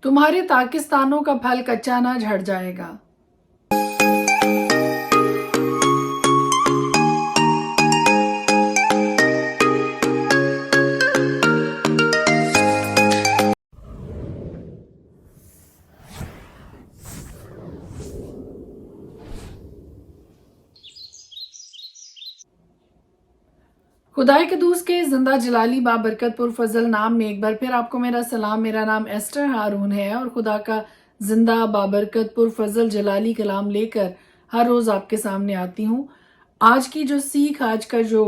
तुम्हारे ताकिस्तानों का फल कच्चा ना झड़ जाएगा। खुदाई के दूस के जिंदा जलाली बाबरकतपुर फजल नाम में एक बार फिर आपको मेरा सलाम। मेरा नाम एस्टर हारून है और खुदा का जिंदा बाबरकतपुर फजल जलाली कलाम लेकर हर रोज आपके सामने आती हूँ। आज की जो सीख, आज का जो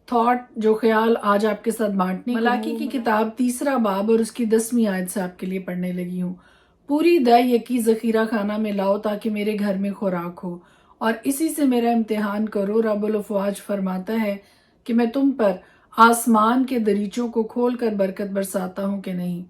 थॉट, जो ख्याल आज आपके साथ बांटने मलाकी की किताब 3 बाब और उसकी 10वीं आयत से आपके लिए पढ़ने लगी हूँ। पूरी दय यकी जखीरा खाना में लाओ ताकि मेरे घर में खुराक हो और इसी से मेरा इम्तिहान करो। रब्बुल अफ़वाज फरमाता है कि मैं तुम पर आसमान के दरीचों को खोलकर बरकत बरसाता हूं कि नहीं,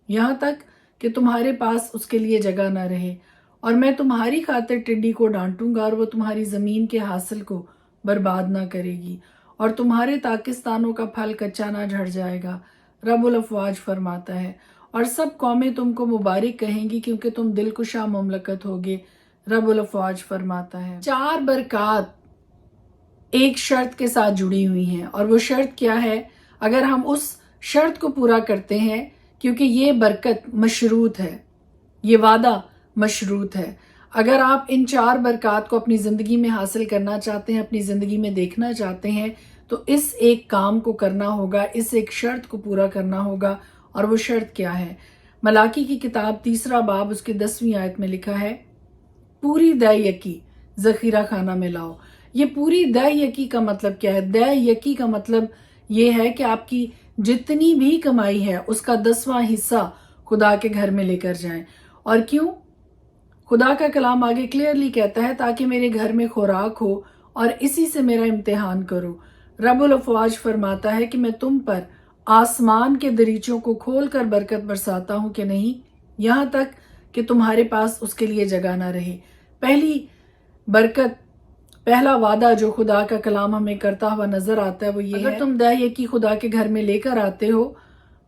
यहाँ तक कि तुम्हारे पास उसके लिए जगह न रहे। और मैं तुम्हारी खातिर टिड्डी को डांटूंगा और वो तुम्हारी जमीन के हासिल को बर्बाद ना करेगी और तुम्हारे ताकिस्तानों का फल कच्चा ना झड़ जाएगा। रब्बुल अफ़वाज फरमाता है, और सब कौमें तुमको मुबारक कहेंगी क्योंकि तुम दिलकुशा मुमलकत होगे। रब्बुल अफ़वाज फरमाता है 4 बरक़ात एक शर्त के साथ जुड़ी हुई हैं और वो शर्त क्या है? अगर हम उस शर्त को पूरा करते हैं, क्योंकि ये बरकत मशरूत है, ये वादा मशरूत है। अगर आप इन 4 बरक़ात को अपनी ज़िंदगी में हासिल करना चाहते हैं, अपनी ज़िंदगी में देखना चाहते हैं, तो इस एक काम को करना होगा, इस एक शर्त को पूरा करना होगा। और वो शर्त क्या है? मलाकी की किताब 3 बाब उसकी 10वीं आयत में लिखा है, पूरी दय यकी ज़ख़ीरा खाना में लाओ। ये पूरी दय यकी का मतलब क्या है? दय यकी का मतलब ये है कि आपकी जितनी भी कमाई है उसका 10वां हिस्सा खुदा के घर में लेकर जाएं। और क्यों? खुदा का कलाम आगे क्लियरली कहता है, ताकि मेरे घर में खुराक हो और इसी से मेरा इम्तिहान करो। रब्बुल अफ़वाज फरमाता है कि मैं तुम पर आसमान के दरीचों को खोल कर बरकत बरसाता हूं कि नहीं, यहाँ तक कि तुम्हारे पास उसके लिए जगह ना रहे। पहली बरकत, पहला वादा जो खुदा का कलाम हमें करता हुआ नजर आता है वो ये है, अगर तुम दय यकी खुदा के घर में लेकर आते हो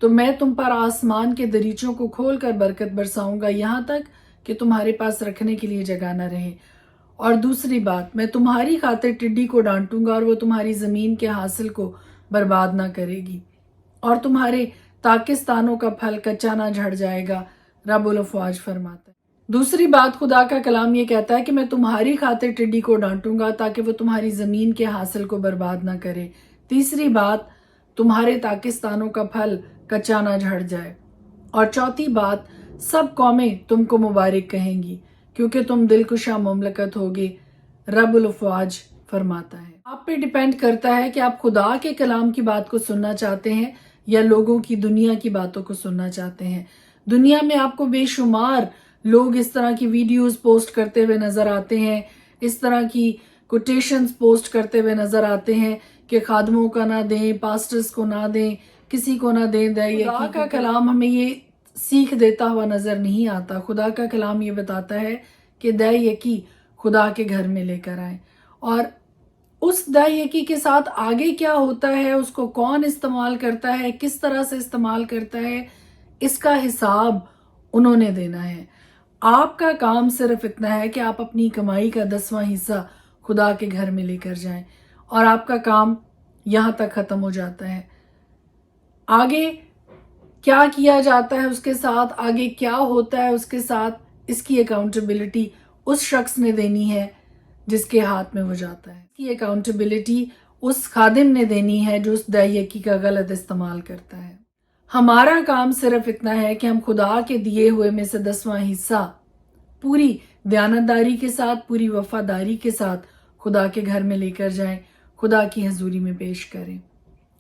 तो मैं तुम पर आसमान के दरीचों को खोल कर बरकत बरसाऊंगा, यहाँ तक कि तुम्हारे पास रखने के लिए जगह न रहे। और दूसरी बात, मैं तुम्हारी खातिर टिड्डी को डांटूंगा और वो तुम्हारी जमीन के हासिल को बर्बाद ना करेगी और तुम्हारे ताकिस्तानों का फल कच्चा ना झड़ जाएगा। रब्बुल अफ़वाज फरमाता है। दूसरी बात, खुदा का कलाम ये कहता है कि मैं तुम्हारी खातिर टिड्डी को डांटूंगा ताकि वो तुम्हारी जमीन के हासिल को बर्बाद ना करे। तीसरी बात, तुम्हारे ताकिस्तानों का फल कच्चा ना झड़ जाए। और चौथी बात, सब कौमें तुमको मुबारक कहेंगी क्योंकि तुम दिलकुशा मुमलकत होगे। रब्बुल अफ़वाज फरमाता है। आप पे डिपेंड करता है कि आप खुदा के कलाम की बात को सुनना चाहते हैं या लोगों की, दुनिया की बातों को सुनना चाहते हैं। दुनिया में आपको बेशुमार लोग इस तरह की वीडियोस पोस्ट करते हुए नजर आते हैं, इस तरह की कोटेशंस पोस्ट करते हुए नजर आते हैं कि खादमों का ना दें, पास्टर्स को ना दें, किसी को ना दें। खुदा का कलाम हमें ये सीख देता हुआ नजर नहीं आता। खुदा का कलाम ये बताता है कि दय यकी खुदा के घर में लेकर आए, और उस दय यकी के साथ आगे क्या होता है, उसको कौन इस्तेमाल करता है, किस तरह से इस्तेमाल करता है, इसका हिसाब उन्होंने देना है। आपका काम सिर्फ इतना है कि आप अपनी कमाई का 10वां हिस्सा खुदा के घर में लेकर जाएं और आपका काम यहाँ तक खत्म हो जाता है। आगे क्या किया जाता है उसके साथ, आगे क्या होता है उसके साथ, इसकी अकाउंटेबिलिटी उस शख्स ने देनी है जिसके हाथ में वो जाता है। इसकी अकाउंटेबिलिटी उस खादिम ने देनी है जो उस दय यकी का गलत इस्तेमाल करता है। हमारा काम सिर्फ इतना है कि हम खुदा के दिए हुए में से 10वां हिस्सा पूरी दयानतदारी के साथ, पूरी वफादारी के साथ खुदा के घर में लेकर जाएं, खुदा की हजूरी में पेश करें।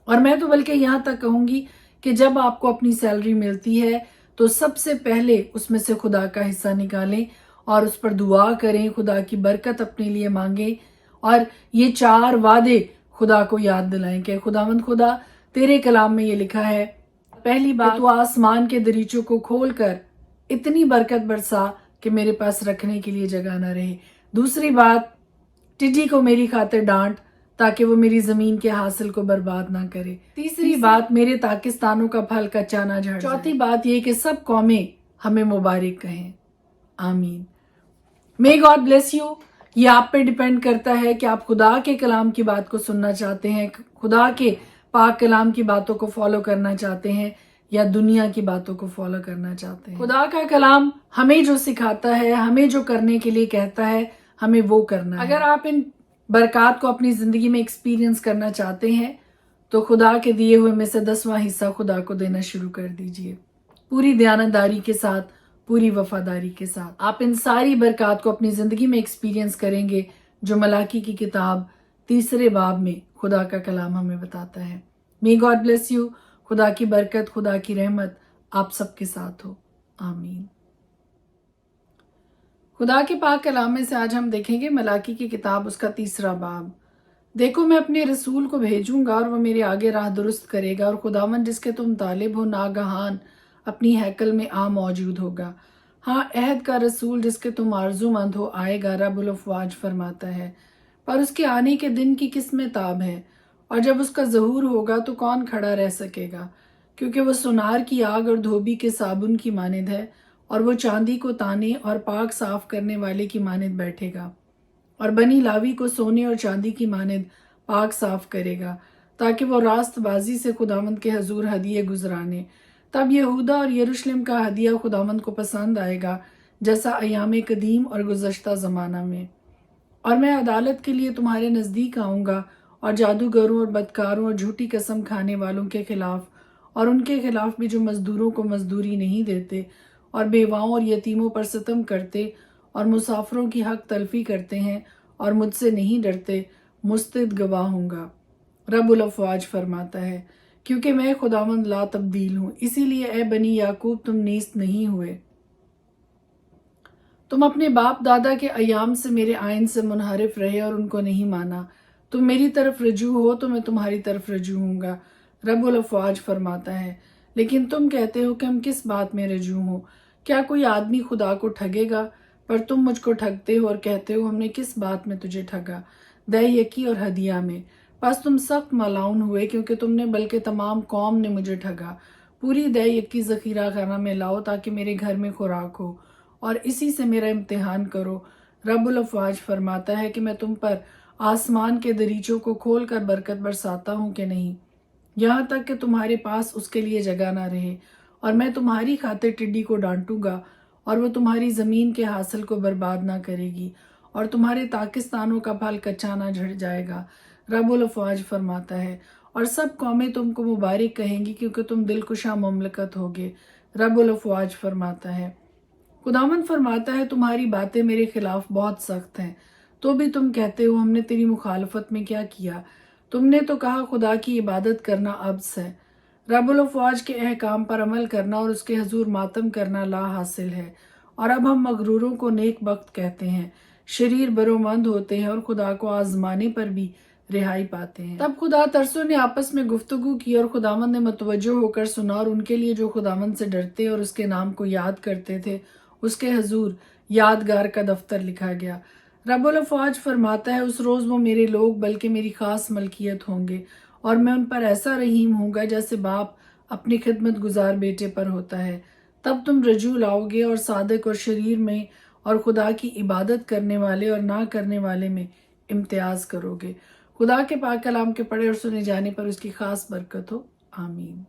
और मैं तो बल्कि यहाँ तक कहूँगी कि जब आपको अपनी सैलरी मिलती है तो सबसे पहले उसमें से खुदा का हिस्सा निकालें और उस पर दुआ करें, खुदा की बरकत अपने लिए मांगें और ये 4 वादे खुदा को याद दिलाएं कि खुदावंद खुदा, तेरे कलाम में ये लिखा है, पहली बात, तो आसमान के दरीचों को खोल कर इतनी बरकत बरसा कि मेरे पास रखने के लिए जगह ना रहे। दूसरी बात, टिड्डी को मेरी खातिर डांट ताकि वो मेरी जमीन के हासिल को बर्बाद ना करे। तीसरी बात, मेरे ताकिस्तानों का फल कच्चा ना झड़ जाए। चौथी बात ये कि सब कौमें हमें मुबारक कहें। आमीन। May God bless you. ये आप पे डिपेंड करता है कि आप खुदा के कलाम की बात को सुनना चाहते हैं, खुदा के पाक कलाम की बातों को फॉलो करना चाहते हैं या दुनिया की बातों को फॉलो करना चाहते हैं। खुदा का कलाम हमें जो सिखाता है, हमें जो करने के लिए कहता है, हमें वो करना है। अगर आप इन बरक़ात को अपनी ज़िंदगी में एक्सपीरियंस करना चाहते हैं तो खुदा के दिए हुए में से 10वां हिस्सा खुदा को देना शुरू कर दीजिए, पूरी दयानतदारी के साथ, पूरी वफादारी के साथ। आप इन सारी बरक़ात को अपनी ज़िंदगी में एक्सपीरियंस करेंगे जो मलाकी की किताब 3 बाब में खुदा का कलाम हमें बताता है। May God bless you. खुदा की बरकत, खुदा की रहमत आप सबके साथ हो। आमीन। खुदा के पाक कलाम में से आज हम देखेंगे मलाकी की किताब उसका 3 बाब। देखो मैं अपने रसूल को भेजूंगा और वो मेरे आगे राह दुरुस्त करेगा, और खुदावन जिसके तुम तालिब हो नागहान अपनी हैकल में आ मौजूद होगा। हाँ, अहद का रसूल जिसके तुम आरजूमंद हो आएगा, रब्बुल अफ़वाज फरमाता है। पर उसके आने के दिन की किस्में ताब है, और जब उसका ज़हूर होगा तो कौन खड़ा रह सकेगा, क्योंकि वो सुनार की आग और धोबी के साबुन की मानिंद है, और वो चांदी को ताने और पाक साफ करने वाले की मानिंद बैठेगा, और बनी लावी को सोने और चांदी की मानिंद पाक साफ करेगा, ताकि वो रास्तबाजी से खुदावंद के हजूर हदिये गुजराने। तब यहूदा और यरूशलेम का हदिया खुदावंद को पसंद आएगा, जैसा अयाम कदीम और गुज़श्ता ज़माना में। और मैं अदालत के लिए तुम्हारे नज़दीक आऊँगा, और जादूगरों और बदकारों और झूठी कसम खाने वालों के खिलाफ, और उनके खिलाफ भी जो मजदूरों को मजदूरी नहीं देते, और बेवाओं और यतीमों पर सितम करते, और मुसाफिरों की हक तलफी करते हैं, और मुझसे नहीं डरते, मुस्तैद गवाह हूँगा। रब्बुल अफ़वाज फरमाता है, क्योंकि मैं खुदावंद ला तब्दील हूँ, इसीलिए ए बनी याकूब तुम नीस्त नहीं हुए। तुम अपने बाप दादा के अयाम से मेरे आइन से मुनहरिफ रहे और उनको नहीं माना। तुम मेरी तरफ रजू हो तो मैं तुम्हारी तरफ रजू हूँगा। रब्बुल अफ़वाज फरमाता है, लेकिन तुम कहते हो कि हम किस बात में रजू हों? क्या कोई आदमी खुदा को ठगेगा? पर तुम मुझको ठगते हो और कहते हो हमने किस बात में तुझे ठगा? दय यकी और हदिया में। बस तुम सख्त मलाउन हुए, क्योंकि तुमने बल्कि तमाम कौम ने मुझे ठगा। पूरी दय यकी ज़ख़ीरा खाना में लाओ, ताकि मेरे घर में खुराक हो, और इसी से मेरा इम्तिहान करो। रब्बुल अफ़वाज फरमाता है कि मैं तुम पर आसमान के दरीचों को खोल कर बरकत बरसाता हूँ कि नहीं, यहाँ तक कि तुम्हारे पास उसके लिए जगह ना रहे। और मैं तुम्हारी खातिर टिड्डी को डांटूंगा, और वो तुम्हारी ज़मीन के हासिल को बर्बाद ना करेगी, और तुम्हारे ताकिस्तानों का फल कच्चा ना झड़ जाएगा। रब्बुल अफ़वाज फरमाता है, और सब कौमें तुमको मुबारक कहेंगी, क्योंकि तुम दिलकुशा मुमलकत होगे। रब्बुल अफ़वाज फरमाता है। खुदावंद फरमाता है, तुम्हारी बातें मेरे खिलाफ बहुत सख्त हैं, तो भी तुम कहते हो हमने तेरी मुखालफत में क्या किया? तुमने तो कहा खुदा की इबादत करना अब्स है। रब्बुल अफ़वाज के अहकाम पर अमल करना और उसके हजूर मातम करना ला हासिल है। और अब हम मगरूरों को नेक बख्त कहते हैं, शरीर बरोमंद होते हैं और खुदा को आजमाने पर भी रिहाई पाते हैं। तब खुदा तरसों ने आपस में गुफ्तगू की, और खुदावंद ने मतवज्जो होकर सुना, और उनके लिए जो खुदावंद से डरते और उसके नाम को याद करते थे उसके हजूर यादगार का दफ्तर लिखा गया। रब्बुल अफ़वाज फरमाता है, उस रोज़ वो मेरे लोग बल्कि मेरी खास मलकियत होंगे, और मैं उन पर ऐसा रहीम होऊंगा जैसे बाप अपनी खिदमत गुजार बेटे पर होता है। तब तुम रजू लाओगे और सादक और शरीर में और खुदा की इबादत करने वाले और ना करने वाले में इम्तियाज करोगे। खुदा के पाक कलाम के पढ़े और सुने जाने पर उसकी खास बरकत हो। आमीन।